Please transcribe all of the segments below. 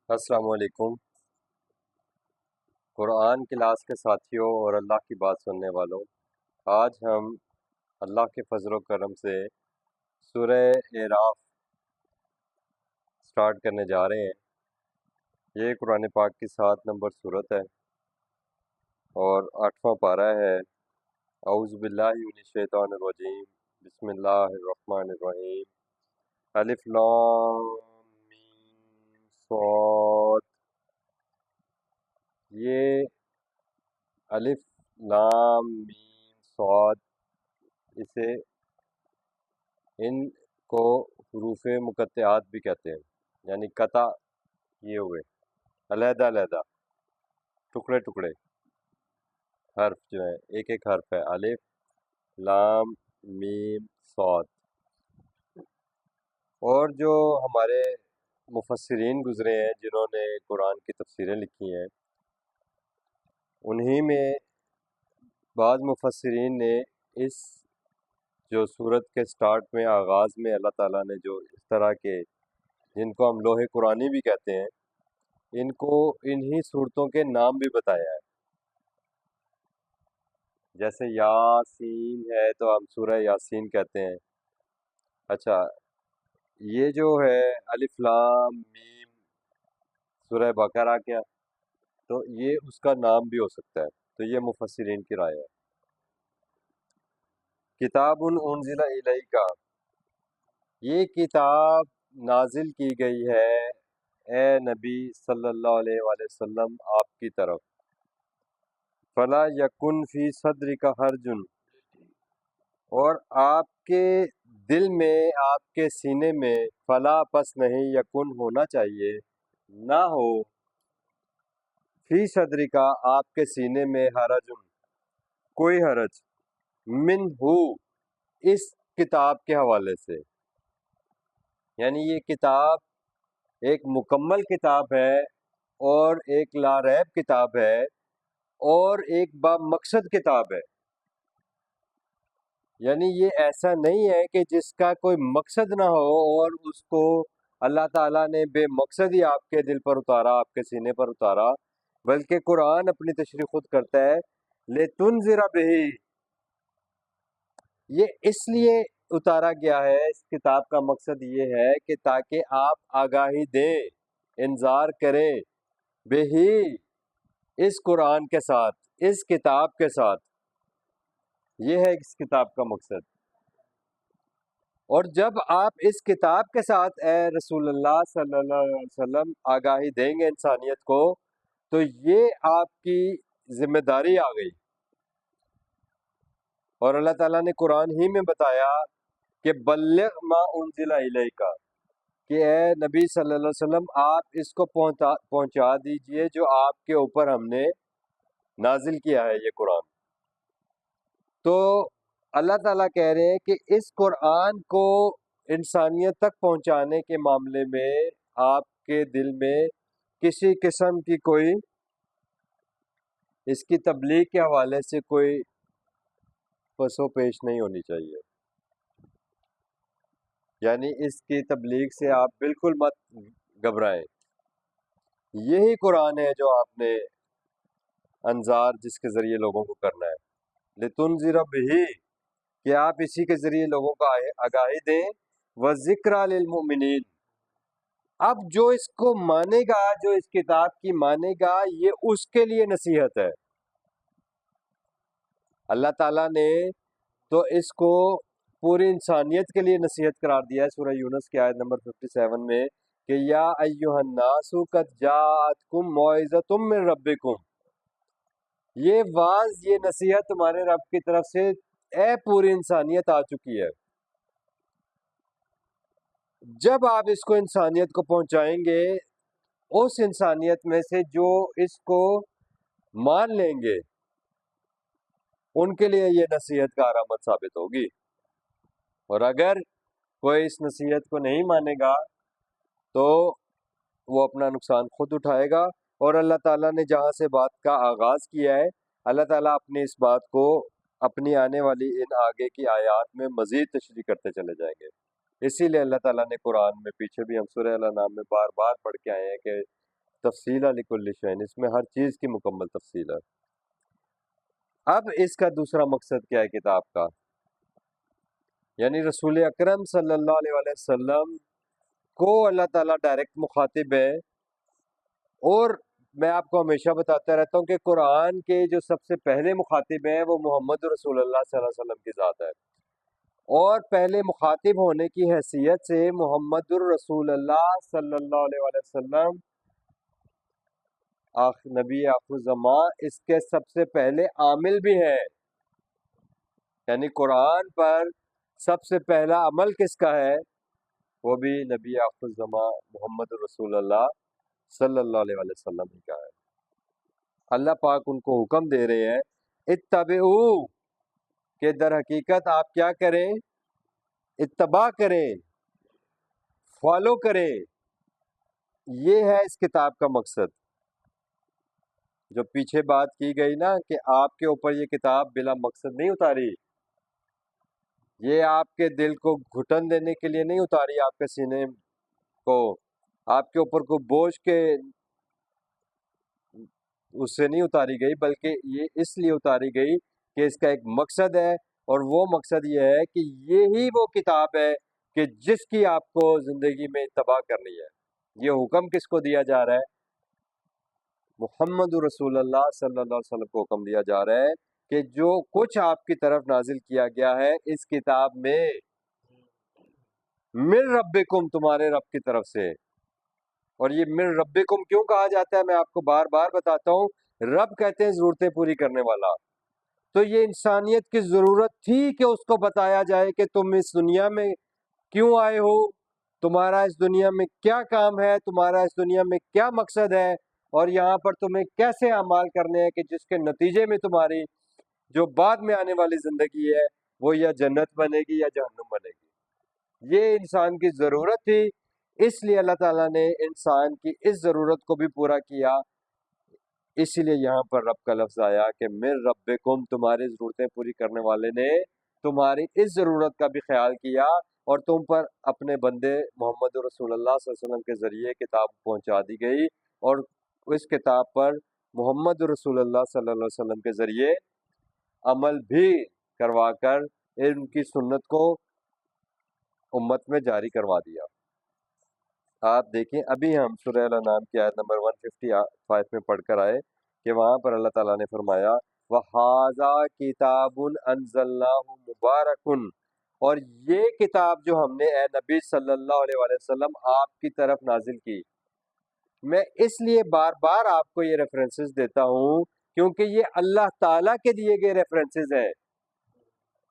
السلام علیکم۔ قرآن کلاس کے ساتھیوں اور اللہ کی بات سننے والوں، آج ہم اللہ کے فضل و کرم سے سورہ اعراف سٹارٹ کرنے جا رہے ہیں۔ یہ قرآن پاک کی 7 نمبر صورت ہے اور 8واں پارہ ہے۔ اعوذ باللہ من الشیطان الرجیم، بسم اللہ الرحمن الرحیم۔ الف لام میم صاد۔ یہ الف لام میم صاد، اسے ان کو حروف مقطعات بھی کہتے ہیں، یعنی قطع کیے ہوئے علیحدہ علیحدہ ٹکڑے ٹکڑے حرف جو ہیں، ایک ایک حرف ہے، الف لام میم صاد۔ اور جو ہمارے مفسرین گزرے ہیں جنہوں نے قرآن کی تفسیریں لکھی ہیں، انہی میں بعض مفسرین نے اس جو سورت کے سٹارٹ میں آغاز میں اللہ تعالیٰ نے جو اس طرح کے، جن کو ہم لوح قرآنی بھی کہتے ہیں، ان کو انہی صورتوں کے نام بھی بتایا ہے۔ جیسے یاسین ہے تو ہم سورہ یاسین کہتے ہیں۔ اچھا، یہ جو ہے الف لام میم سورہ بقرہ کیا، تو یہ اس کا نام بھی ہو سکتا ہے، تو یہ مفسرین کی رائے ہے۔ کتاب انزل الیک، یہ کتاب نازل کی گئی ہے اے نبی صلی اللہ علیہ وآلہ وسلم آپ کی طرف۔ فلا یکن فی صدرک حرج، اور آپ کے دل میں، آپ کے سینے میں، فلا پس نہیں، یکن ہونا چاہیے، نہ ہو، فی صدرک آپ کے سینے میں، حرج کوئی حرج، منہ اس کتاب کے حوالے سے، یعنی یہ کتاب ایک مکمل کتاب ہے اور ایک لا ریب کتاب ہے اور ایک با مقصد کتاب ہے۔ یعنی یہ ایسا نہیں ہے کہ جس کا کوئی مقصد نہ ہو اور اس کو اللہ تعالیٰ نے بے مقصد ہی آپ کے دل پر اتارا، آپ کے سینے پر اتارا، بلکہ قرآن اپنی تشریح خود کرتا ہے، لِتُنذِرَ بِهِ، یہ اس لیے اتارا گیا ہے، اس کتاب کا مقصد یہ ہے کہ تاکہ آپ آگاہی دیں، انذار کریں، بہی اس قرآن کے ساتھ، اس کتاب کے ساتھ، یہ ہے اس کتاب کا مقصد۔ اور جب آپ اس کتاب کے ساتھ اے رسول اللہ صلی اللہ علیہ وسلم آگاہی دیں گے انسانیت کو، تو یہ آپ کی ذمہ داری آ گئی۔ اور اللہ تعالیٰ نے قرآن ہی میں بتایا کہ بلغ ما انزل الیک، کہ اے نبی صلی اللہ علیہ وسلم آپ اس کو پہنچا دیجئے جو آپ کے اوپر ہم نے نازل کیا ہے، یہ قرآن۔ تو اللہ تعالیٰ کہہ رہے ہیں کہ اس قرآن کو انسانیت تک پہنچانے کے معاملے میں آپ کے دل میں کسی قسم کی کوئی، اس کی تبلیغ کے حوالے سے کوئی پس و پیش نہیں ہونی چاہیے، یعنی اس کی تبلیغ سے آپ بالکل مت گھبرائیں۔ یہی قرآن ہے جو آپ نے انذار جس کے ذریعے لوگوں کو کرنا ہے، لِتُنذِرَ بِهِ، کہ آپ اسی کے ذریعے لوگوں کو آگاہی دیں، وَذِكْرَى لِلْمُؤْمِنِينَ، اب جو اس کو مانے گا، جو اس کتاب کی مانے گا، یہ اس کے لیے نصیحت ہے۔ اللہ تعالیٰ نے تو اس کو پوری انسانیت کے لیے نصیحت قرار دیا ہے سورہ یونس کی آیت نمبر 57 میں کہ یا ایھا الناس قد جاءتکم موعظۃ من ربکم، یہ واعظ، یہ نصیحت تمہارے رب کی طرف سے اے پوری انسانیت آ چکی ہے۔ جب آپ اس کو انسانیت کو پہنچائیں گے، اس انسانیت میں سے جو اس کو مان لیں گے، ان کے لیے یہ نصیحت کارآمد ثابت ہوگی، اور اگر کوئی اس نصیحت کو نہیں مانے گا تو وہ اپنا نقصان خود اٹھائے گا۔ اور اللہ تعالیٰ نے جہاں سے بات کا آغاز کیا ہے، اللہ تعالیٰ اپنی اس بات کو اپنی آنے والی ان آگے کی آیات میں مزید تشریح کرتے چلے جائیں گے۔ اسی لیے اللہ تعالیٰ نے قرآن میں، پیچھے بھی ہم سورہ الانعام میں بار بار پڑھ کے آئے ہیں کہ تفصیل لکل شیء، اس میں ہر چیز کی مکمل تفصیل ہے۔ اب اس کا دوسرا مقصد کیا ہے کتاب کا؟ یعنی رسول اکرم صلی اللہ علیہ وآلہ وسلم کو اللہ تعالیٰ ڈائریکٹ مخاطب ہے، اور میں آپ کو ہمیشہ بتاتا رہتا ہوں کہ قرآن کے جو سب سے پہلے مخاطب ہیں وہ محمد رسول اللہ صلی اللہ علیہ وسلم کی ذات ہے، اور پہلے مخاطب ہونے کی حیثیت سے محمد الرسول اللہ صلی اللہ علیہ وآلہ وسلم نبی آخر الزمان اس کے سب سے پہلے عامل بھی ہیں۔ یعنی قرآن پر سب سے پہلا عمل کس کا ہے؟ وہ بھی نبی آخر الزمان محمد الرسول اللہ صلی اللہ علیہ وآلہ وسلم ہی کا ہے۔ اللہ پاک ان کو حکم دے رہے ہیں اتبعو، کہ در حقیقت آپ کیا کریں؟ اتباع کریں، فالو کریں۔ یہ ہے اس کتاب کا مقصد۔ جو پیچھے بات کی گئی نا کہ آپ کے اوپر یہ کتاب بلا مقصد نہیں اتاری، یہ آپ کے دل کو گھٹن دینے کے لیے نہیں اتاری، آپ کے سینے کو آپ کے اوپر کو بوجھ کے اس سے نہیں اتاری گئی، بلکہ یہ اس لیے اتاری گئی کہ اس کا ایک مقصد ہے، اور وہ مقصد یہ ہے کہ یہی وہ کتاب ہے کہ جس کی آپ کو زندگی میں اتباع کرنی ہے۔ یہ حکم کس کو دیا جا رہا ہے؟ محمد رسول اللہ صلی اللہ علیہ وسلم کو حکم دیا جا رہا ہے کہ جو کچھ آپ کی طرف نازل کیا گیا ہے اس کتاب میں، من ربکم، تمہارے رب کی طرف سے۔ اور یہ من ربکم کیوں کہا جاتا ہے میں آپ کو بار بار بتاتا ہوں۔ رب کہتے ہیں ضرورتیں پوری کرنے والا، تو یہ انسانیت کی ضرورت تھی کہ اس کو بتایا جائے کہ تم اس دنیا میں کیوں آئے ہو، تمہارا اس دنیا میں کیا کام ہے، تمہارا اس دنیا میں کیا مقصد ہے، اور یہاں پر تمہیں کیسے اعمال کرنے ہیں کہ جس کے نتیجے میں تمہاری جو بعد میں آنے والی زندگی ہے وہ یا جنت بنے گی یا جہنم بنے گی۔ یہ انسان کی ضرورت تھی، اس لیے اللہ تعالیٰ نے انسان کی اس ضرورت کو بھی پورا کیا۔ اسی لیے یہاں پر رب کا لفظ آیا کہ من ربکم، تمہاری ضرورتیں پوری کرنے والے نے تمہاری اس ضرورت کا بھی خیال کیا، اور تم پر اپنے بندے محمد رسول اللہ صلی اللہ علیہ وسلم کے ذریعے کتاب پہنچا دی گئی، اور اس کتاب پر محمد رسول اللہ صلی اللہ علیہ وسلم کے ذریعے عمل بھی کروا کر ان کی سنت کو امت میں جاری کروا دیا۔ آپ دیکھیں ابھی ہم سورہ الانعام کی آیت نمبر 155 میں پڑھ کر آئے کہ وہاں پر اللہ تعالیٰ نے فرمایا وَهَذَا كِتَابٌ أَنزَلْنَاهُ مُبَارَكٌ، اور یہ کتاب جو ہم نے اے نبی صلی اللہ علیہ وآلہ وسلم آپ کی طرف نازل کی۔ میں اس لیے بار بار آپ کو یہ ریفرنسز دیتا ہوں کیونکہ یہ اللہ تعالیٰ کے دیے گئے ریفرنسز ہیں۔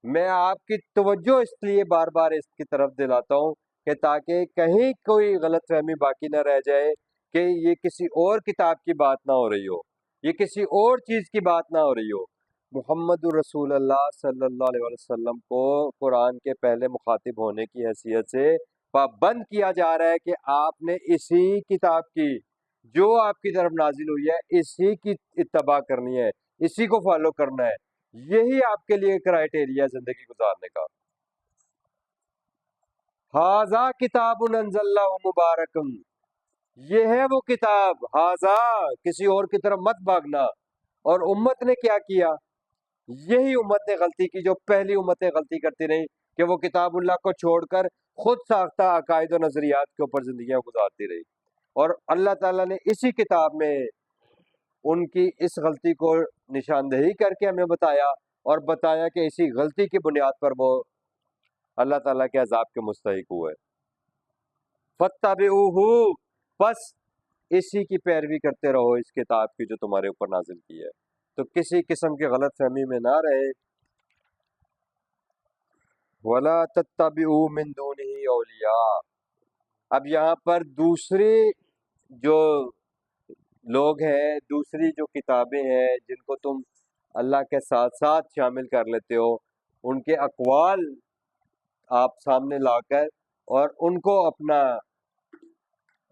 میں آپ کی توجہ اس لیے بار بار اس کی طرف دلاتا ہوں کہ تاکہ کہیں کوئی غلط فہمی باقی نہ رہ جائے کہ یہ کسی اور کتاب کی بات نہ ہو رہی ہو، یہ کسی اور چیز کی بات نہ ہو رہی ہو۔ محمد رسول اللہ صلی اللہ علیہ وسلم کو قرآن کے پہلے مخاطب ہونے کی حیثیت سے پابند کیا جا رہا ہے کہ آپ نے اسی کتاب کی جو آپ کی طرف نازل ہوئی ہے اسی کی اتباع کرنی ہے، اسی کو فالو کرنا ہے۔ یہی آپ کے لیے کرائٹیریا زندگی گزارنے کا۔ ہاذا کتاب انزلناہ مبارک، یہ ہے وہ کتاب، ہاذا، کسی اور کی طرف مت بھاگنا۔ اور امت نے کیا کیا؟ یہی امت نے غلطی کی جو پہلی امتیں غلطی کرتی رہیں کہ وہ کتاب اللہ کو چھوڑ کر خود ساختہ عقائد و نظریات کے اوپر زندگیاں گزارتی رہی، اور اللہ تعالیٰ نے اسی کتاب میں ان کی اس غلطی کو نشاندہی کر کے ہمیں بتایا، اور بتایا کہ اسی غلطی کی بنیاد پر وہ اللہ تعالیٰ کے عذاب کے مستحق ہوئے۔ فَاتَّبِعُوهُ، پس اسی کی پیروی کرتے رہو، اس کتاب کی جو تمہارے اوپر نازل کی ہے، تو کسی قسم کی غلط فہمی میں نہ رہے۔ وَلَا تَتَّبِعُوا مِن دُونِهِ أَوْلِيَاءَ، اب یہاں پر دوسری جو لوگ ہیں، دوسری جو کتابیں ہیں جن کو تم اللہ کے ساتھ ساتھ شامل کر لیتے ہو، ان کے اقوال آپ سامنے لا کر اور ان کو اپنا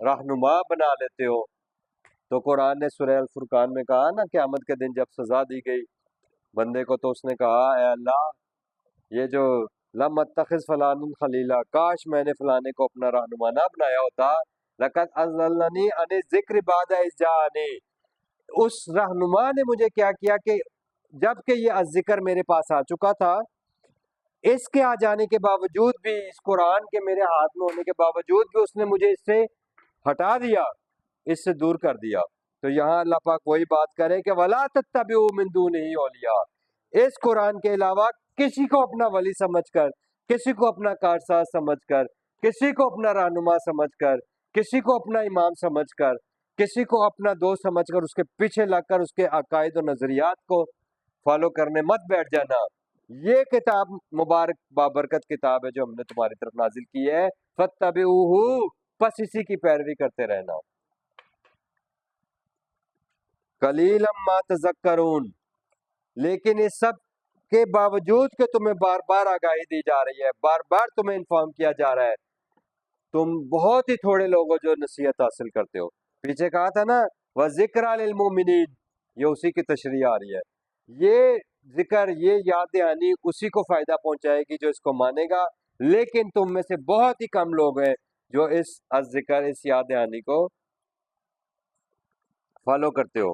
رہنما بنا لیتے ہو، تو قرآن نے سورہ الفرقان میں کہا نا قیامت کے دن جب سزا دی گئی بندے کو، تو اس نے کہا اے اللہ یہ جو لم اتخذ فلان خلیلا، کاش میں نے فلانے کو اپنا رہنما نہ بنایا ہوتا، لقد اضلنی عن الذکر بعد اذ جاءنی، اس رہنما نے مجھے کیا کیا کہ جب کہ یہ الذکر میرے پاس آ چکا تھا، اس کے آ جانے کے باوجود بھی، اس قرآن کے میرے ہاتھ میں ہونے کے باوجود بھی اس نے مجھے اس سے ہٹا دیا، اس سے دور کر دیا۔ تو یہاں اللہ پاک وہی بات کرے کہ وَلَا تَتَّبِعُوا مِن دُونِهِ أَوْلِيَاءَ، اس قرآن کے علاوہ کسی کو اپنا ولی سمجھ کر، کسی کو اپنا کارساز سمجھ کر، کسی کو اپنا رہنما سمجھ کر، کسی کو اپنا امام سمجھ کر، کسی کو اپنا دوست سمجھ کر اس کے پیچھے لگ کر اس کے عقائد و نظریات کو فالو کرنے مت بیٹھ جانا۔ یہ کتاب مبارک بابرکت کتاب ہے جو ہم نے تمہاری طرف نازل کی ہے، فَاتَّبِعُوهُ، پس اسی کی پیروی کرتے رہنا۔ قَلِيلًا مَا تَذَكَّرُونَ، لیکن اس سب کے باوجود کہ تمہیں بار بار آگاہی دی جا رہی ہے، بار بار تمہیں انفارم کیا جا رہا ہے، تم بہت ہی تھوڑے لوگ ہو جو نصیحت حاصل کرتے ہو۔ پیچھے کہا تھا نا وَذِكْرَى لِلْمُؤْمِنِينَ، یہ اسی کی تشریح آ رہی ہے۔ یہ ذکر، یہ یاد دہانی اسی کو فائدہ پہنچائے گی جو اس کو مانے گا، لیکن تم میں سے بہت ہی کم لوگ ہیں جو اس ذکر، اس یاد دہانی کو فالو کرتے ہو۔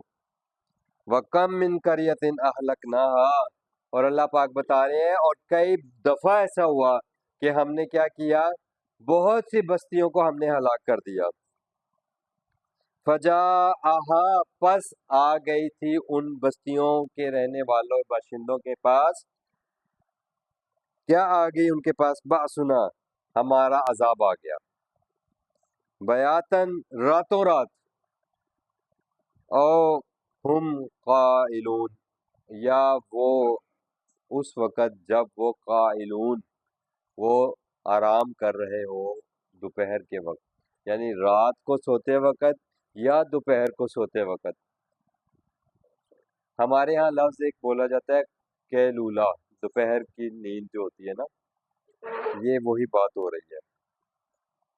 وَكَمْ مِنْ قَرْيَةٍ أَهْلَكْنَاهَا، اور اللہ پاک بتا رہے ہیں اور کئی دفعہ ایسا ہوا کہ ہم نے کیا کیا، بہت سی بستیوں کو ہم نے ہلاک کر دیا۔ فَجَاءَهَا، پس آ گئی تھی ان بستیوں کے رہنے والوں باشندوں کے پاس، کیا آ گئی ان کے پاس، بأسنا، ہمارا عذاب آ گیا، بیاتن، راتوں رات، او ہم قائلون، یا وہ اس وقت جب وہ قائلون، وہ آرام کر رہے ہو دوپہر کے وقت، یعنی رات کو سوتے وقت یا دوپہر کو سوتے وقت۔ ہمارے ہاں لفظ ایک بولا جاتا ہے قیلولہ، دوپہر کی نیند جو ہوتی ہے نا، یہ وہی بات ہو رہی ہے۔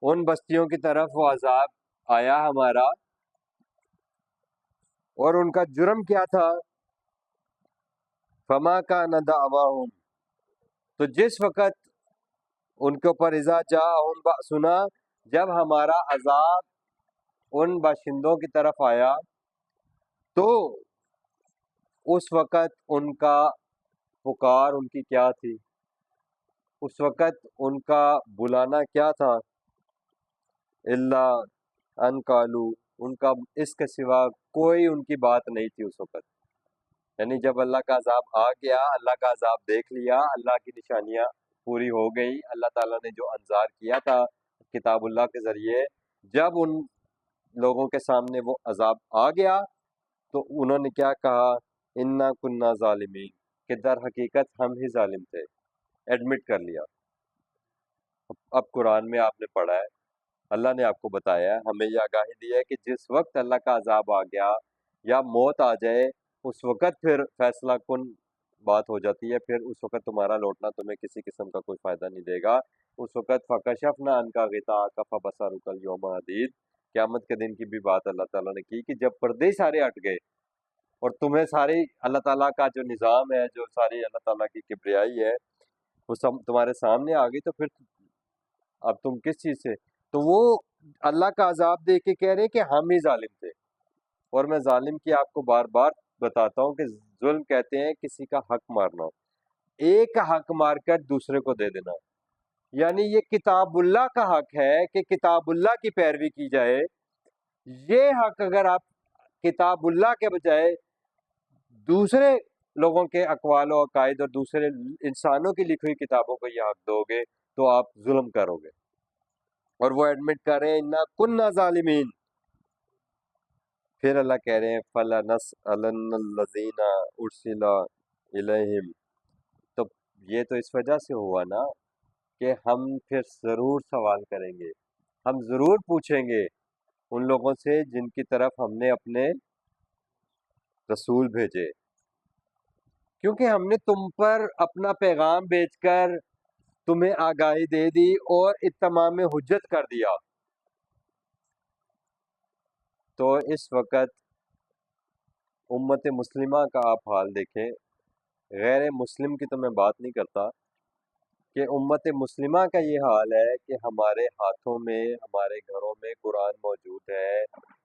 ان بستیوں کی طرف وہ عذاب آیا ہمارا، اور ان کا جرم کیا تھا، فما کان دعواہم، تو جس وقت ان کے اوپر اذا جاءہم بأسنا، جب ہمارا عذاب ان باشندوں کی طرف آیا، تو اس وقت ان کا پکار ان کی کیا تھی، اس وقت ان کا بلانا کیا تھا، اللہ ان قالو، ان کا اس کے سوا کوئی ان کی بات نہیں تھی اس وقت۔ یعنی جب اللہ کا عذاب آ گیا، اللہ کا عذاب دیکھ لیا، اللہ کی نشانیاں پوری ہو گئی، اللہ تعالیٰ نے جو انذار کیا تھا کتاب اللہ کے ذریعے، جب ان لوگوں کے سامنے وہ عذاب آ گیا تو انہوں نے کیا کہا، انا کننا ظالمین، کہ در حقیقت ہم ہی ظالم تھے، ایڈمٹ کر لیا۔ اب قرآن میں آپ نے پڑھا ہے، اللہ نے آپ کو بتایا ہے، ہمیں یہ آگاہی دی ہے کہ جس وقت اللہ کا عذاب آ گیا یا موت آ جائے، اس وقت پھر فیصلہ کن بات ہو جاتی ہے، پھر اس وقت تمہارا لوٹنا تمہیں کسی قسم کا کوئی فائدہ نہیں دے گا۔ اس وقت فَكَشَفْنَا عَنْكَ غِطَاءَكَ فَبَصَرُكَ الْيَوْمَ حَدِيدٌ، قیامت کے دن کی بھی بات اللہ تعالیٰ نے کی کہ جب پردے سارے ہٹ گئے اور تمہیں ساری اللہ تعالیٰ کا جو نظام ہے، جو ساری اللہ تعالیٰ کی کبریائی ہے، وہ سب تمہارے سامنے آ گئی، تو پھر اب تم کس چیز سے، تو وہ اللہ کا عذاب دیکھ کے کہہ رہے کہ ہم ہی ظالم تھے۔ اور میں ظالم کی آپ کو بار بار بتاتا ہوں کہ ظلم کہتے ہیں کسی کا حق مارنا، ایک حق مار کر دوسرے کو دے دینا، یعنی یہ کتاب اللہ کا حق ہے کہ کتاب اللہ کی پیروی کی جائے۔ یہ حق اگر آپ کتاب اللہ کے بجائے دوسرے لوگوں کے اقوال و عقائد اور دوسرے انسانوں کی لکھی ہوئی کتابوں کو یہ حق دو گے تو آپ ظلم کرو گے۔ اور وہ ایڈمٹ کر رہے ہیں انا کننا ظالمین۔ پھر اللہ کہہ رہے ہیں فَلَنَسْأَلَنَّ الَّذِينَ أُرْسِلَ إِلَيْهِمْ، تو یہ تو اس وجہ سے ہوا نا کہ ہم پھر ضرور سوال کریں گے، ہم ضرور پوچھیں گے ان لوگوں سے جن کی طرف ہم نے اپنے رسول بھیجے، کیونکہ ہم نے تم پر اپنا پیغام بھیج کر تمہیں آگاہی دے دی اور اتمام حجت کر دیا۔ تو اس وقت امت مسلمہ کا آپ حال دیکھیں، غیر مسلم کی تو میں بات نہیں کرتا، کہ امت مسلمہ کا یہ حال ہے کہ ہمارے ہاتھوں میں، ہمارے گھروں میں قرآن موجود ہے۔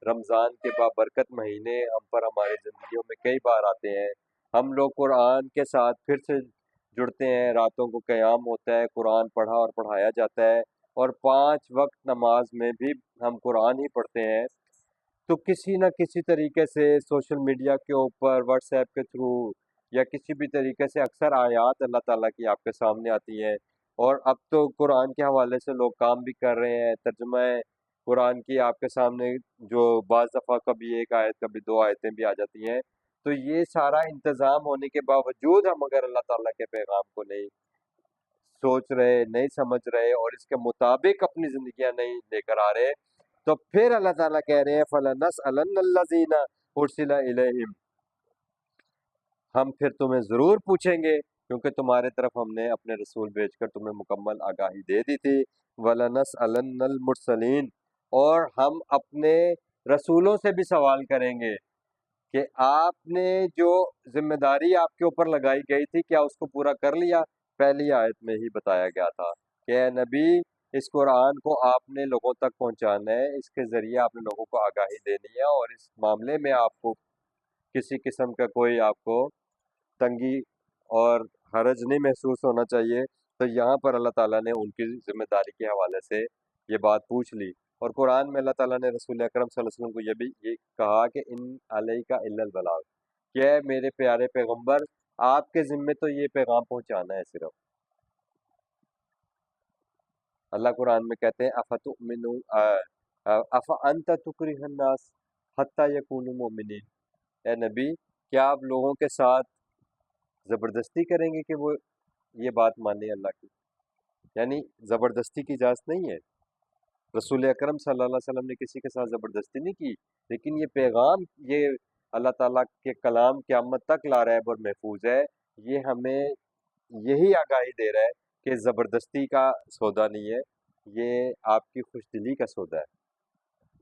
رمضان کے بابرکت مہینے ہم پر ہماری زندگیوں میں کئی بار آتے ہیں، ہم لوگ قرآن کے ساتھ پھر سے جڑتے ہیں، راتوں کو قیام ہوتا ہے، قرآن پڑھا اور پڑھایا جاتا ہے، اور 5 وقت نماز میں بھی ہم قرآن ہی پڑھتے ہیں۔ تو کسی نہ کسی طریقے سے سوشل میڈیا کے اوپر، واٹس ایپ کے تھرو یا کسی بھی طریقے سے اکثر آیات اللہ تعالیٰ کی آپ کے سامنے آتی ہیں، اور اب تو قرآن کے حوالے سے لوگ کام بھی کر رہے ہیں، ترجمہ قرآن کی آپ کے سامنے جو بعض دفعہ کبھی ایک آیت کبھی 2 آیتیں بھی آ جاتی ہیں۔ تو یہ سارا انتظام ہونے کے باوجود ہم اگر اللہ تعالیٰ کے پیغام کو نہیں سوچ رہے، نہیں سمجھ رہے اور اس کے مطابق اپنی زندگیاں نہیں لے کر آ رہے، تو پھر اللہ تعالیٰ کہہ رہے ہیں فَلَنَسْأَلَنَّ الَّذِينَ أُرْسِلَ إِلَيْهِمْ، ہم پھر تمہیں ضرور پوچھیں گے، کیونکہ تمہارے طرف ہم نے اپنے رسول بھیج کر تمہیں مکمل آگاہی دے دی تھی۔ وَلَنَسْأَلَنَّ الْمُرْسَلِينَ، اور ہم اپنے رسولوں سے بھی سوال کریں گے کہ آپ نے جو ذمہ داری آپ کے اوپر لگائی گئی تھی کیا اس کو پورا کر لیا؟ پہلی آیت میں ہی بتایا گیا تھا کہ اے نبی، اس قرآن کو آپ نے لوگوں تک پہنچانا ہے، اس کے ذریعے آپ نے لوگوں کو آگاہی دینی ہے، اور اس معاملے میں آپ کو کسی قسم کا کوئی آپ کو تنگی اور حرج نہیں محسوس ہونا چاہیے۔ تو یہاں پر اللہ تعالیٰ نے ان کی ذمہ داری کے حوالے سے یہ بات پوچھ لی، اور قرآن میں اللہ تعالیٰ نے رسول اکرم صلی اللہ علیہ وسلم کو یہ بھی یہ کہا کہ ان علیک الا البلاغ، کہ اے میرے پیارے پیغمبر، آپ کے ذمے تو یہ پیغام پہنچانا ہے صرف۔ اللہ قرآن میں کہتے ہیں افتؤمنون افانت تکرہ الناس حتی یکونوا مؤمنین، اے نبی کیا آپ لوگوں کے ساتھ زبردستی کریں گے کہ وہ یہ بات مانیں اللہ کی؟ یعنی زبردستی کی اجازت نہیں ہے، رسول اکرم صلی اللہ علیہ وسلم نے کسی کے ساتھ زبردستی نہیں کی، لیکن یہ پیغام، یہ اللہ تعالیٰ کے کلام قیامت تک لا رہا ہے اور محفوظ ہے، یہ ہمیں یہی آگاہی دے رہا ہے کہ زبردستی کا سودا نہیں ہے، یہ آپ کی خوش دلی کا سودا ہے۔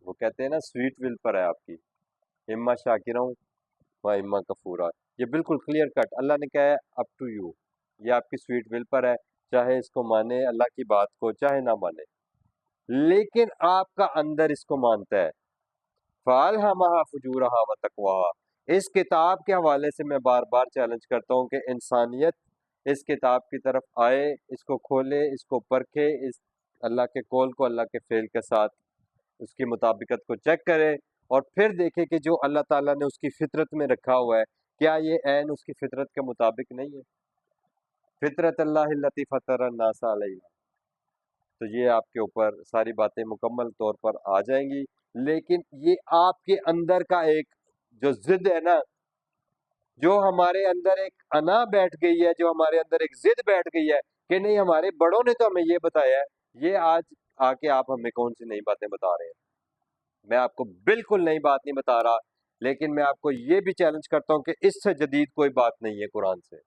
وہ کہتے ہیں نا سویٹ ول پر ہے آپ کی، اما شاکروں و اما کفورا، یہ بالکل کلیئر کٹ اللہ نے کہا ہے اپ ٹو یو، یہ آپ کی سویٹ ول پر ہے، چاہے اس کو مانے اللہ کی بات کو، چاہے نہ مانے، لیکن آپ کا اندر اس کو مانتا ہے۔ فَأَلْهَمَهَا فُجُورَهَا وَتَقْوَاهَا، اس کتاب کے حوالے سے میں بار بار چیلنج کرتا ہوں کہ انسانیت اس کتاب کی طرف آئے، اس کو کھولے، اس کو پرکھے، اس اللہ کے قول کو اللہ کے فعل کے ساتھ اس کی مطابقت کو چیک کرے، اور پھر دیکھے کہ جو اللہ تعالیٰ نے اس کی فطرت میں رکھا ہوا ہے کیا یہ عین اس کی فطرت کے مطابق نہیں ہے۔ فطرت اللہ التی فطر الناس علیہا، تو یہ آپ کے اوپر ساری باتیں مکمل طور پر آ جائیں گی، لیکن یہ آپ کے اندر کا ایک جو ضد ہے نا، جو ہمارے اندر ایک انا بیٹھ گئی ہے، جو ہمارے اندر ایک ضد بیٹھ گئی ہے کہ نہیں ہمارے بڑوں نے تو ہمیں یہ بتایا ہے، یہ آج آ کے آپ ہمیں کون سی نئی باتیں بتا رہے ہیں؟ میں آپ کو بالکل نئی بات نہیں بتا رہا، لیکن میں آپ کو یہ بھی چیلنج کرتا ہوں کہ اس سے جدید کوئی بات نہیں ہے قرآن سے،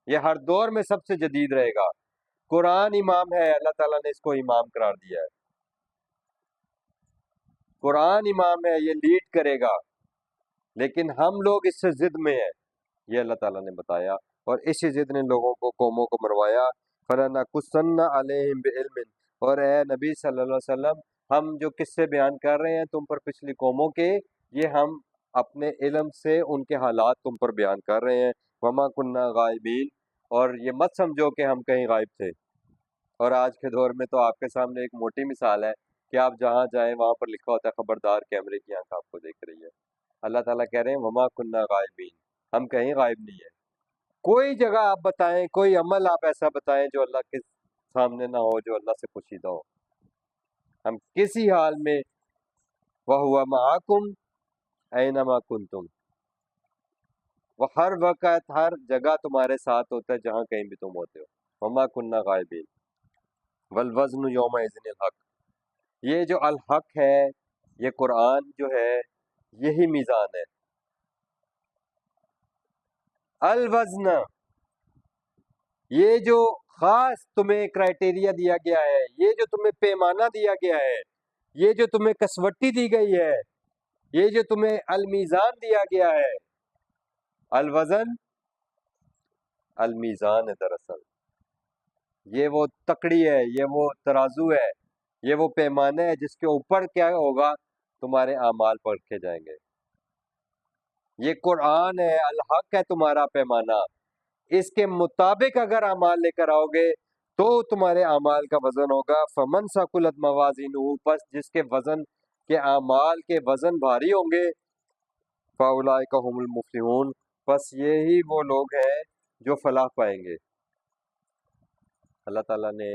یہ ہر دور میں سب سے جدید رہے گا۔ قرآن امام ہے، اللہ تعالیٰ نے اس کو امام قرار دیا ہے، قرآن امام ہے، یہ لیڈ کرے گا، لیکن ہم لوگ اس سے ضد میں ہیں، یہ اللہ تعالیٰ نے بتایا، اور اسی ضد نے لوگوں کو، قوموں کو مروایا۔ فَلَنَقُصَّنَّ عَلَيْهِمْ بِعِلْمٍ، اور اے نبی صلی اللہ علیہ وسلم، ہم جو قصے بیان کر رہے ہیں تم پر پچھلی قوموں کے، یہ ہم اپنے علم سے ان کے حالات تم پر بیان کر رہے ہیں۔ وَمَا كُنَّا غَائِبِينَ، اور یہ مت سمجھو کہ ہم کہیں غائب تھے، اور آج کے دور میں تو آپ کے سامنے ایک موٹی مثال ہے کہ آپ جہاں جائیں وہاں پر لکھا ہوتا ہے خبردار کیمرے کی آنکھ آپ کو دیکھ رہی ہے۔ اللہ تعالیٰ کہہ رہے ہیں وما کننا غائبین، ہم کہیں غائب نہیں ہیں۔ کوئی جگہ آپ بتائیں، کوئی عمل آپ ایسا بتائیں جو اللہ کے سامنے نہ ہو، جو اللہ سے پوشیدہ ہو، ہم کسی حال میں وَهُوَ مَعَكُمْ أَيْنَمَا كُنْتُمْ، وہ ہر وقت ہر جگہ تمہارے ساتھ ہوتا ہے جہاں کہیں بھی تم ہوتے ہو۔ وما کننا غائبین والوزن یومئذ الحق، یہ جو الحق ہے، یہ قرآن جو ہے یہی میزان ہے۔ الوزن، یہ جو خاص تمہیں کرائٹیریا دیا گیا ہے، یہ جو تمہیں پیمانہ دیا گیا ہے، یہ جو تمہیں کسوٹی دی گئی ہے، یہ جو تمہیں المیزان دیا گیا ہے، الوزن المیزان ہے دراصل، یہ وہ تکڑی ہے، یہ وہ ترازو ہے، یہ وہ پیمانہ ہے جس کے اوپر کیا ہوگا، تمہارے اعمال پرکھے جائیں گے۔ یہ قرآن ہے، الحق ہے تمہارا پیمانہ، اس کے مطابق اگر اعمال لے کر آؤ گے تو تمہارے اعمال کا وزن ہوگا۔ فمن ثقلت موازینہ، پس جس کے وزن کے اعمال کے وزن بھاری ہوں گے، فاولئک هم المفلحون، پس یہی وہ لوگ ہیں جو فلاح پائیں گے۔ اللہ تعالیٰ نے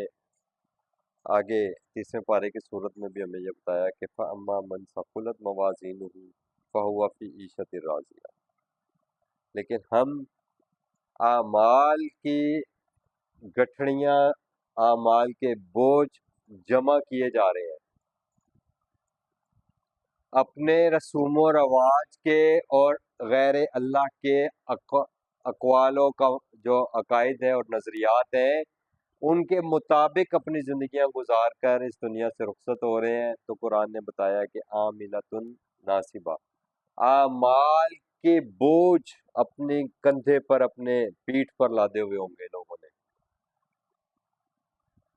آگے تیسرے پارے کی صورت میں بھی ہمیں یہ بتایا کہ فاما من ثقلت موازینہ فہو فی عیشۃ راضیہ، لیکن ہم اعمال کی گٹھڑیاں، اعمال کے بوجھ جمع کیے جا رہے ہیں اپنے رسوم و رواج کے اور غیر اللہ کے اقوالوں کا جو عقائد ہیں اور نظریات ہیں ان کے مطابق اپنی زندگیاں گزار کر اس دنیا سے رخصت ہو رہے ہیں۔ تو قرآن نے بتایا کہ عاملۃ ناصبہ، اعمال کے بوجھ اپنے کندھے پر، اپنے پیٹھ پر لادے ہوئے ہوں گے لوگوں نے۔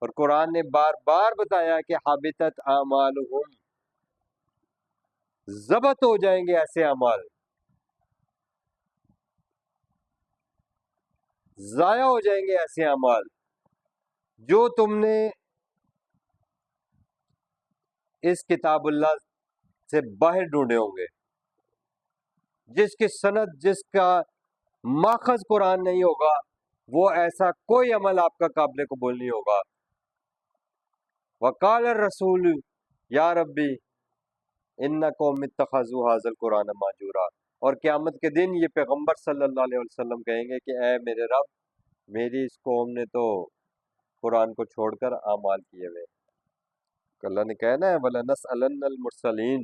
اور قرآن نے بار بار بتایا کہ حبطت اعمالہم، ضبط ہو جائیں گے ایسے اعمال، ضائع ہو جائیں گے ایسے اعمال جو تم نے اس کتاب اللہ سے باہر ڈھونڈے ہوں گے، جس کی سند، جس کا ماخذ قرآن نہیں ہوگا، وہ ایسا کوئی عمل آپ کا قابل قبول نہیں ہوگا۔ وقال الرسول یا ربی ان قوم اتخذوا هذا القرآن مہجورا، اور قیامت کے دن یہ پیغمبر صلی اللہ علیہ وسلم کہیں گے کہ اے میرے رب، میری اس قوم نے تو قرآن کو چھوڑ کر اعمال کیے ہوئے۔ اللہ نے کہا نا وَلَنَسْأَلَنَّ الْمُرْسَلِينَ،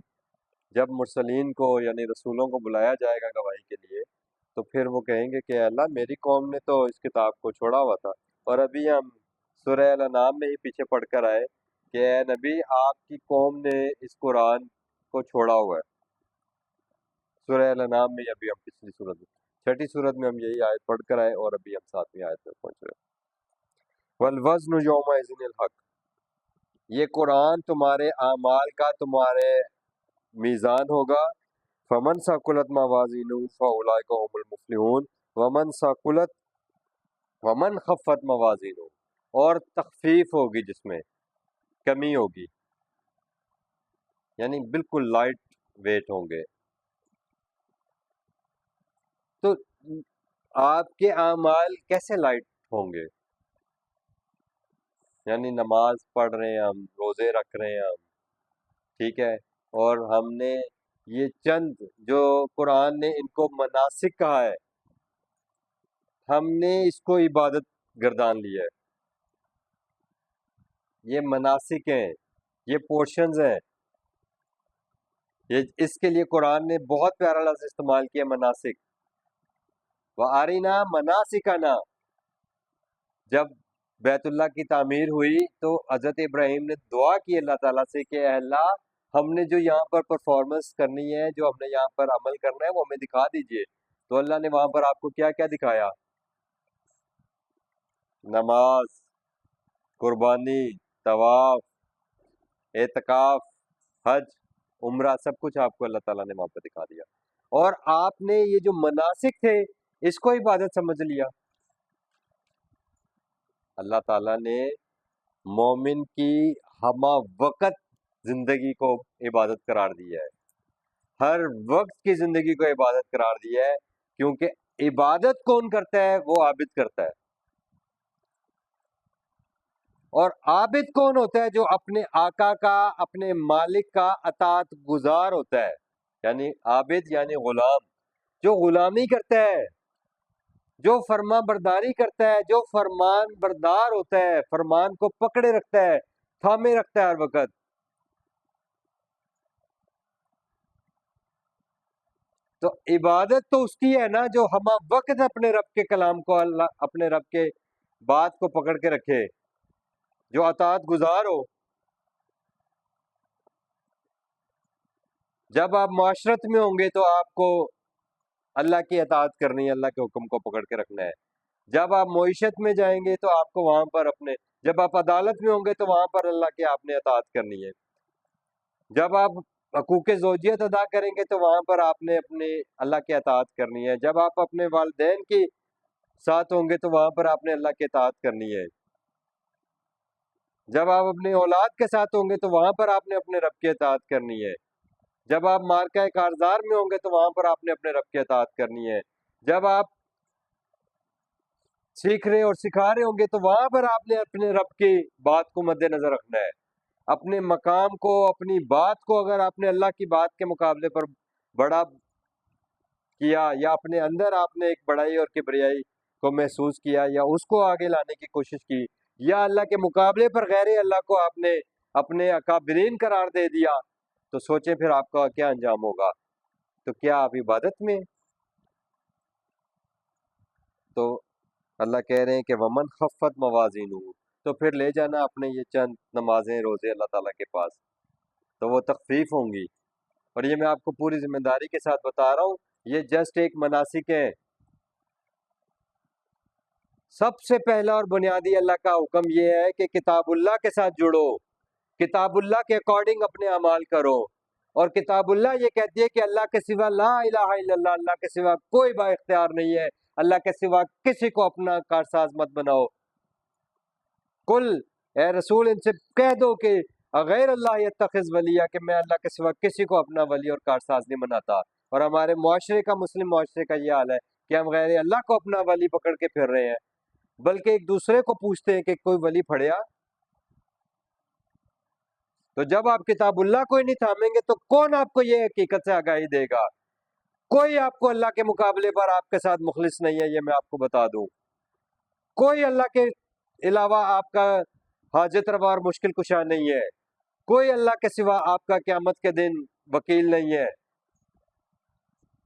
جب مرسلین کو یعنی رسولوں کو بلایا جائے گا گواہی کے لیے، تو پھر وہ کہیں گے کہ اللہ میری قوم نے تو اس کتاب کو چھوڑا ہوا تھا۔ اور ابھی ہم سورہ الانعام میں ہی پیچھے پڑھ کر آئے کہ اے نبی آپ کی قوم نے اس قرآن کو چھوڑا ہوا ہے۔ سورہ الانعام میں، ابھی ہم پچھلی صورت میں، چھٹی صورت میں ہم یہی آیت پڑھ کر آئے اور ابھی ہم 7ویں آیت میں پہنچ رہے ہیں۔ والوزن یومئذ الحق، یہ قرآن تمہارے اعمال کا تمہارے میزان ہوگا۔ فمن ثقلت موازینہ فاولئک هم المفلحون ومن خفت موازینہ، اور تخفیف ہوگی جس میں کمی ہوگی، یعنی بالکل لائٹ ویٹ ہوں گے۔ تو آپ کے اعمال کیسے لائٹ ہوں گے؟ یعنی نماز پڑھ رہے ہیں ہم، روزے رکھ رہے ہیں ہم، ٹھیک ہے، اور ہم نے یہ چند جو قرآن نے ان کو مناسک کہا ہے، ہم نے اس کو عبادت گردان لیا ہے۔ یہ مناسک ہیں، یہ پورشنز ہیں، یہ اس کے لیے قرآن نے بہت پیارا لفظ استعمال کیا، مناسک۔ وَأَرِنَا مَنَاسِكَنَا، جب بیت اللہ کی تعمیر ہوئی تو حضرت ابراہیم نے دعا کی اللہ تعالیٰ سے کہ اے اللہ ہم نے جو یہاں پر پرفارمنس کرنی ہے، جو ہم نے یہاں پر عمل کرنا ہے، وہ ہمیں دکھا دیجئے۔ تو اللہ نے وہاں پر آپ کو کیا کیا دکھایا؟ نماز، قربانی، طواف، اعتکاف، حج، عمرہ، سب کچھ آپ کو اللہ تعالیٰ نے وہاں پہ دکھا دیا، اور آپ نے یہ جو مناسک تھے اس کو عبادت سمجھ لیا۔ اللہ تعالیٰ نے مومن کی ہمہ وقت زندگی کو عبادت قرار دیا ہے، ہر وقت کی زندگی کو عبادت قرار دیا ہے، کیونکہ عبادت کون کرتا ہے؟ وہ عابد کرتا ہے۔ اور عابد کون ہوتا ہے؟ جو اپنے آقا کا، اپنے مالک کا اطاعت گزار ہوتا ہے، یعنی عابد یعنی غلام، جو غلامی کرتا ہے، جو فرما برداری کرتا ہے، جو فرمان بردار ہوتا ہے، فرمان کو پکڑے رکھتا ہے، تھامے رکھتا ہے ہر وقت۔ تو عبادت تو اس کی ہے نا جو ہم وقت اپنے رب کے کلام کو، اللہ اپنے رب کے بات کو پکڑ کے رکھے، جو اطاعت گزار ہو۔ جب آپ معاشرت میں ہوں گے تو آپ کو اللہ کی اطاعت کرنی ہے، اللہ کے حکم کو پکڑ کے رکھنا ہے۔ جب آپ معیشت میں جائیں گے تو آپ کو وہاں پر اپنے، جب آپ عدالت میں ہوں گے تو وہاں پر اللہ کی آپ نے اطاعت کرنی ہے، جب آپ حقوق زوجیت ادا کریں گے تو وہاں پر آپ نے اپنے اللہ کی اطاعت کرنی ہے، جب آپ اپنے والدین کے ساتھ ہوں گے تو وہاں پر آپ نے اللہ کی اطاعت کرنی ہے، جب آپ اپنی اولاد کے ساتھ ہوں گے تو وہاں پر آپ نے اپنے رب کی اطاعت کرنی ہے، جب آپ مارکہ کارزار میں ہوں گے تو وہاں پر آپ نے اپنے رب کی اطاعت کرنی ہے، جب آپ سیکھ رہے اور سکھا رہے ہوں گے تو وہاں پر آپ نے اپنے رب کی بات کو مد نظر رکھنا ہے، اپنے مقام کو، اپنی بات کو اگر آپ نے اللہ کی بات کے مقابلے پر بڑا کیا، یا اپنے اندر آپ نے ایک بڑائی اور کبریائی کو محسوس کیا، یا اس کو آگے لانے کی کوشش کی، یا اللہ کے مقابلے پر غیر اللہ کو آپ نے اپنے اکابرین قرار دے دیا، تو سوچیں پھر آپ کا کیا انجام ہوگا؟ تو کیا آپ عبادت میں؟ تو اللہ کہہ رہے ہیں کہ ومن خفت موازینہ، تو پھر لے جانا اپنے یہ چند نمازیں روزے اللہ تعالیٰ کے پاس، تو وہ تخفیف ہوں گی، اور یہ میں آپ کو پوری ذمہ داری کے ساتھ بتا رہا ہوں، یہ جسٹ ایک مناسک ہے۔ سب سے پہلا اور بنیادی اللہ کا حکم یہ ہے کہ کتاب اللہ کے ساتھ جڑو، کتاب اللہ کے اکارڈنگ اپنے اعمال کرو، اور کتاب اللہ یہ کہتی ہے کہ اللہ کے سوا لا الہ الا اللہ، اللہ کے سوا کوئی با اختیار نہیں ہے، اللہ کے سوا کسی کو اپنا کارساز مت بناؤ۔ کل، اے رسول ان سے کہہ دو کہ غیر اللہ یتخذ ولیہ، کہ میں اللہ کے سوا کسی کو اپنا ولی اور کارساز نہیں بناتا، اور ہمارے معاشرے کا، مسلم معاشرے کا یہ حال ہے کہ ہم غیر اللہ کو اپنا ولی پکڑ کے پھر رہے ہیں، بلکہ ایک دوسرے کو پوچھتے ہیں کہ کوئی ولی پڑھیا۔ تو جب آپ کتاب اللہ کو ہی نہیں تھامیں گے تو کون آپ کو یہ حقیقت سے آگاہی دے گا؟ کوئی آپ کو اللہ کے مقابلے پر آپ کے ساتھ مخلص نہیں ہے، یہ میں آپ کو بتا دوں۔ کوئی اللہ کے علاوہ آپ کا حاجت روا اور مشکل کشا نہیں ہے، کوئی اللہ کے سوا آپ کا قیامت کے دن وکیل نہیں ہے۔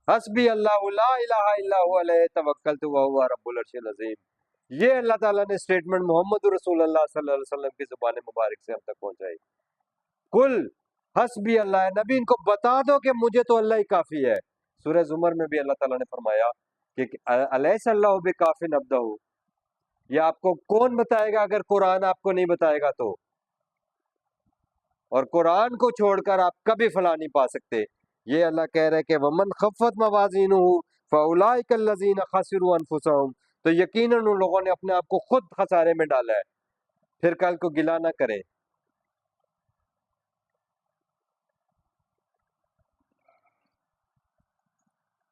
حسبی اللہ لا الہ الا هو علیہ توکلت وہو رب العرش العظیم، یہ اللہ تعالیٰ نے اسٹیٹمنٹ محمد رسول اللہ صلی اللہ علیہ وسلم کی زبان مبارک سے ہم تک پہنچائی۔ کل حسبی اللہ، نبی ان کو بتا دو کہ مجھے تو اللہ ہی کافی ہے۔ سورہ زمر میں بھی اللہ تعالیٰ نے فرمایا کہ الیس اللہ بکاف عبدہ، یہ آپ کو کون بتائے گا اگر قرآن آپ کو نہیں بتائے گا تو، اور قرآن کو چھوڑ کر آپ کبھی فلاح نہیں پا سکتے۔ یہ اللہ کہہ رہے کہ ومن خفت موازینہ فاولئک الذین خسروا انفسهم، تو یقیناً ان لوگوں نے اپنے آپ کو خود خسارے میں ڈالا ہے، پھر کل کو گلہ نہ کریں۔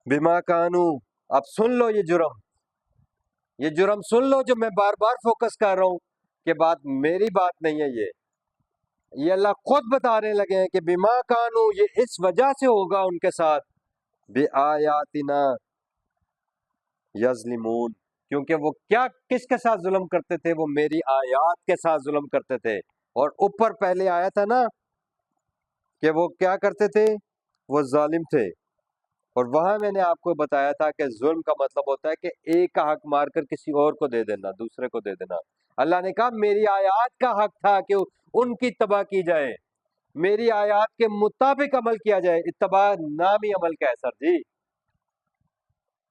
بما کانوا، اب سن لو یہ جرم سن لو جو میں بار بار فوکس کر رہا ہوں کہ بات میری بات نہیں ہے، یہ اللہ خود بتانے لگے ہیں کہ بما کانوا، یہ اس وجہ سے ہوگا ان کے ساتھ، بآیاتنا یظلمون، کیونکہ وہ کیا کس کے ساتھ ظلم کرتے تھے؟ وہ میری آیات کے ساتھ ظلم کرتے تھے، اور اوپر پہلے آیا تھا نا کہ وہ کیا کرتے تھے؟ وہ ظالم تھے، اور وہاں میں نے آپ کو بتایا تھا کہ ظلم کا مطلب ہوتا ہے کہ ایک کا حق مار کر کسی اور کو دے دینا، دوسرے کو دے دینا۔ اللہ نے کہا میری آیات کا حق تھا کہ ان کی اتباع کی جائے، میری آیات کے مطابق عمل کیا جائے۔ اتباع نامی عمل کا ہے سر جی،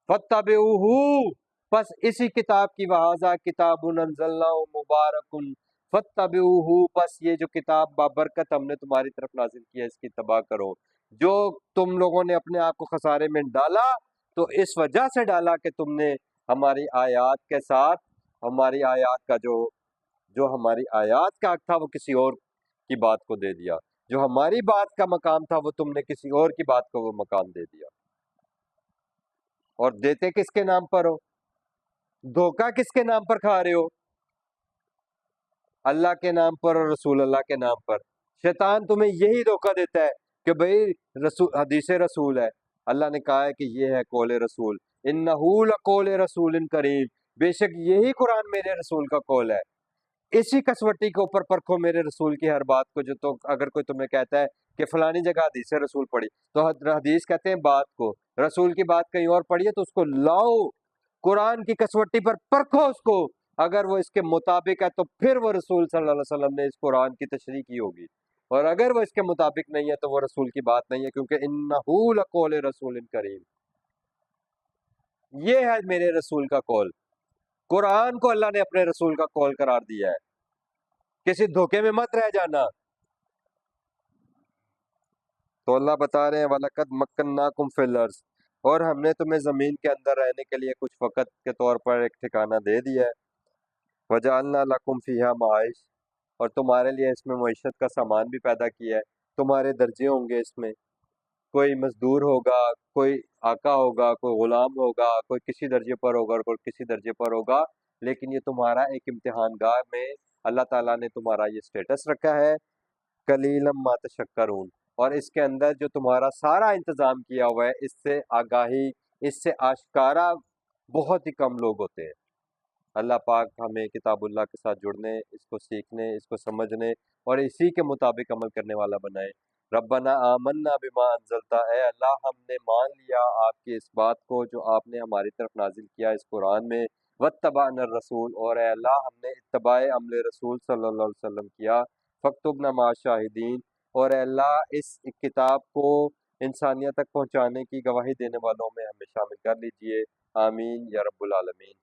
فَاتَّبِعُوهُ، پس اسی کتاب کی، وَهَٰذَا کِتَابٌ أَنزَلْنَاهُ مُبَارَكٌ فَاتَّبِعُوهُ، پس یہ جو کتاب بابرکت ہم نے تمہاری طرف نازل کی ہے اس کی اتباع کرو۔ جو تم لوگوں نے اپنے آپ کو خسارے میں ڈالا تو اس وجہ سے ڈالا کہ تم نے ہماری آیات کے ساتھ، ہماری آیات کا جو ہماری آیات کا حق تھا وہ کسی اور کی بات کو دے دیا، جو ہماری بات کا مقام تھا وہ تم نے کسی اور کی بات کو وہ مقام دے دیا۔ اور دیتے کس کے نام پر ہو؟ دھوکہ کس کے نام پر کھا رہے ہو؟ اللہ کے نام پر اور رسول اللہ کے نام پر۔ شیطان تمہیں یہی دھوکہ دیتا ہے کہ بھئی حدیث رسول ہے، اللہ نے کہا ہے کہ یہ ہے قول رسول، انہ لقول رسول کریم، بے شک یہی قرآن میرے رسول کا قول ہے۔ اسی کسوٹی کے اوپر پرکھو میرے رسول کی ہر بات کو۔ جو تو اگر کوئی تمہیں کہتا ہے کہ فلانی جگہ حدیث رسول پڑھی، تو حدیث کہتے ہیں بات کو، رسول کی بات کہیں اور پڑھی ہے تو اس کو لاؤ، قرآن کی کسوٹی پر پرکھو اس کو، اگر وہ اس کے مطابق ہے تو پھر وہ رسول صلی اللہ علیہ وسلم نے اس قرآن کی تشریح کی ہوگی، اور اگر وہ اس کے مطابق نہیں ہے تو وہ رسول کی بات نہیں ہے، کیونکہ انہ لقول رسول کریم، یہ ہے میرے رسول کا قول۔ قرآن کو اللہ نے اپنے رسول کا قول قرار دیا ہے، کسی دھوکے میں مت رہ جانا۔ تو اللہ بتا رہے ہیں وَلَقَدْ مَكَّنَّاكُمْ فِي الْأَرْضِ، اور ہم نے تمہیں زمین کے اندر رہنے کے لیے کچھ وقت کے طور پر ایک ٹھکانہ دے دیا ہے، وَجَعَلْنَا لَكُمْ فِيهَا مَعَائِشَ، اور تمہارے لیے اس میں معیشت کا سامان بھی پیدا کیا ہے۔ تمہارے درجے ہوں گے اس میں، کوئی مزدور ہوگا، کوئی آقا ہوگا، کوئی غلام ہوگا، کوئی کسی درجے پر ہوگا اور کوئی کسی درجے پر ہوگا، لیکن یہ تمہارا ایک امتحان گاہ میں اللہ تعالیٰ نے تمہارا یہ سٹیٹس رکھا ہے، قلیلم ما تشکرون، اور اس کے اندر جو تمہارا سارا انتظام کیا ہوا ہے، اس سے آگاہی، اس سے آشکارا بہت ہی کم لوگ ہوتے ہیں۔ اللہ پاک ہمیں کتاب اللہ کے ساتھ جڑنے، اس کو سیکھنے، اس کو سمجھنے اور اسی کے مطابق عمل کرنے والا بنائے۔ ربنا آمنا بما انزلتا، اے اللہ ہم نے مان لیا آپ کی اس بات کو جو آپ نے ہماری طرف نازل کیا اس قرآن میں، واتبعنا الرسول، اور اے اللہ ہم نے اتباع عمل رسول صلی اللہ علیہ وسلم کیا، فاکتبنا مع الشاہدین، اور اے اللہ اس کتاب کو انسانیت تک پہنچانے کی گواہی دینے والوں میں ہمیں شامل کر لیجئے، آمین یا رب العالمین۔